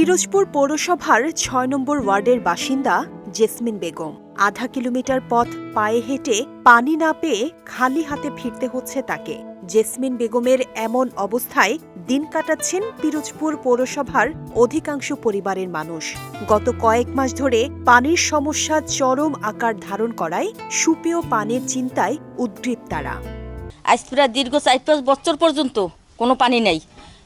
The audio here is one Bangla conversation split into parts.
পিরোজপুর পৌরসভার ৬ নম্বর ওয়ার্ডের বাসিন্দা জেসমিন বেগম। আধা কিলোমিটার পথ পায়ে হেঁটে পানি না পেয়ে খালি হাতে ফিরতে হচ্ছে তাকে। জেসমিন বেগমের এমন অবস্থায় দিন কাটাচ্ছেন পিরোজপুর পৌরসভার অধিকাংশ পরিবারের মানুষ। গত কয়েক মাস ধরে পানির সমস্যা চরম আকার ধারণ করায় সুপেয় পানির চিন্তায় উদ্গ্রীব তারা। আজ প্রায় দীর্ঘ ৪-৫ বছর পর্যন্ত কোনো পানি নেই।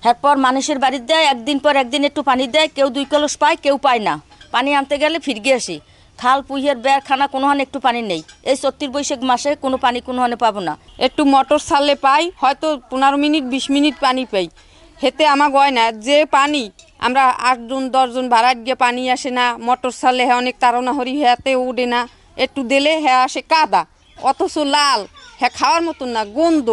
এরপর মানুষের বাড়ির দেয়, একদিন পর একদিন একটু পানি দেয়, কেউ 2 কলস পায়, কেউ পায় না। পানি আনতে গেলে ফিরগে আসি। খাল পুইয়ের বেড় খানা কোনোখানে একটু পানি নেই। এই ৩৪ বৈশাখ মাসে কোনো পানি কোনোখানে পাবো না। একটু মোটর ছাড়লে পাই, হয়তো 15 মিনিট 20 মিনিট পানি পাই। হেতে আমার গয় না যে পানি আমরা 8 জন 10 জন ভাড়াট গিয়ে পানি আসে না। মোটর ছাড়লে হ্যাঁ অনেক তাড়না হরি, হেতে উঠে না। একটু দিলে হ্যাঁ আসে কাদা, অথচ লাল, হ্যাঁ খাওয়ার মতন না, গন্ধ।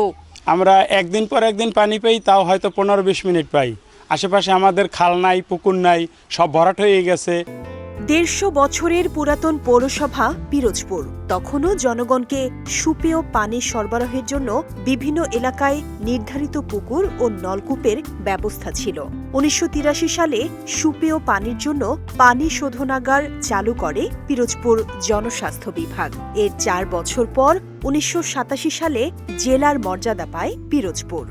আমরা একদিন পর একদিন পানি পাই, তাও হয়তো 15-20 মিনিট পাই। আশেপাশে আমাদের খাল নাই, পুকুর নাই, সব ভরাট হয়ে গেছে। ১৫০ বছরের পুরাতন পৌরসভা পিরোজপুর। তখনও জনগণকে সুপেয় পানি সরবরাহের জন্য বিভিন্ন এলাকায় নির্ধারিত পুকুর ও নলকূপের ব্যবস্থা ছিল। ১৯৮৩ সালে সুপেয় পানির জন্য পানি শোধনাগার চালু করে পিরোজপুর জনস্বাস্থ্য বিভাগ। এর ৪ বছর পর ১৯৮৭ সালে জেলার মর্যাদা পায় পিরোজপুর।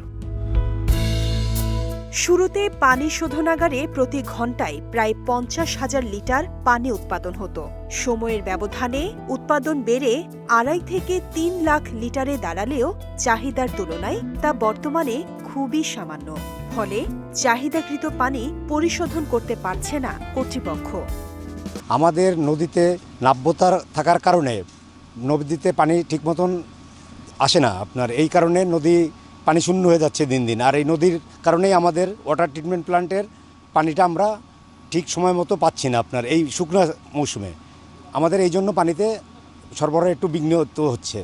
শুরুতে পানি শোধনাগারে প্রতি ঘণ্টায় প্রায় ৫০,০০০ লিটার পানি উৎপাদন হতো। সময়ের ব্যবধানে উৎপাদন বেড়ে ২.৫ থেকে ৩ লাখ লিটারে দাঁড়ালেও চাহিদার তুলনায় তা বর্তমানে খুবই সামান্য। ফলে চাহিদাকৃত পানি পরিশোধন করতে পারছে না কর্তৃপক্ষ। আমাদের নদীতে নাব্যতা থাকার কারণে নদীতে পানি ঠিক মতন আসে না আপনার, এই কারণে নদী পানি শূন্য হয়ে যাচ্ছে দিন দিন। আর এই নদীর কারণেই আমাদের ওয়াটার ট্রিটমেন্ট প্ল্যান্টের পানিটা আমরা ঠিক সময় মতো পাচ্ছি না। আপনার এই শুকনো মৌসুমে আমাদের এই জন্য পানিতে সরবরাহ একটু বিঘ্ন হচ্ছে।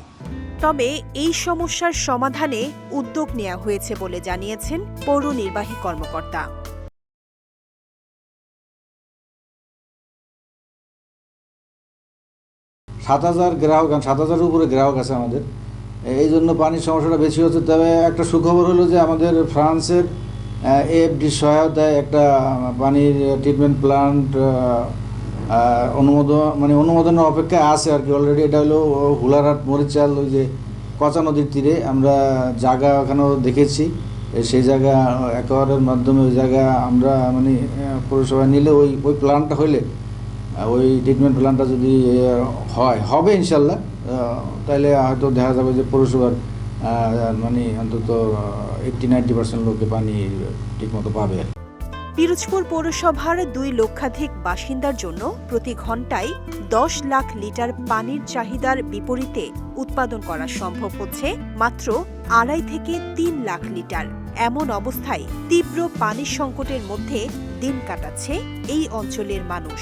তবে এই সমস্যার সমাধানে উদ্যোগ নেওয়া হয়েছে বলে জানিয়েছেন পৌর নির্বাহী কর্মকর্তা। ৭,০০০ গ্রাহক, ৭,০০০-এর উপরে গ্রাহক আছে আমাদের। এই জন্য পানির সমস্যাটা বেশি হচ্ছে। তবে একটা সুখবর হলো যে আমাদের ফ্রান্সের এএফডি সহায়তায় একটা পানির ট্রিটমেন্ট প্ল্যান্ট অনুমোদনের অপেক্ষায় আছে আর কি অলরেডি। এটা হলো হুলারহাট মরিচাল, ওই যে কচা নদীর তীরে। আমরা জায়গা ওখানেও দেখেছি, সেই জায়গা অ্যাকোয়ারের মাধ্যমে ওই জায়গা আমরা পৌরসভায় নিলে ওই প্ল্যান্টটা হইলে, ওই ট্রিটমেন্ট প্ল্যান্টটা যদি হবে ইনশাল্লাহ, তাহলে হয়তো দেখা যাবে যে পৌরসভার অন্তত 80-90% লোকে পানি ঠিকমতো পাবে। পিরোজপুর পৌরসভার ২ লক্ষাধিক বাসিন্দার জন্য প্রতি ঘণ্টায় ১০ লাখ লিটার পানির চাহিদার বিপরীতে উৎপাদন করা সম্ভব হচ্ছে মাত্র ২.৫ থেকে ৩ লাখ লিটার। এমন অবস্থায় তীব্র পানির সংকটের মধ্যে দিন কাটাচ্ছে এই অঞ্চলের মানুষ।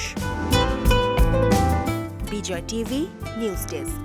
বিজয় টিভি নিউজ ডেস্ক।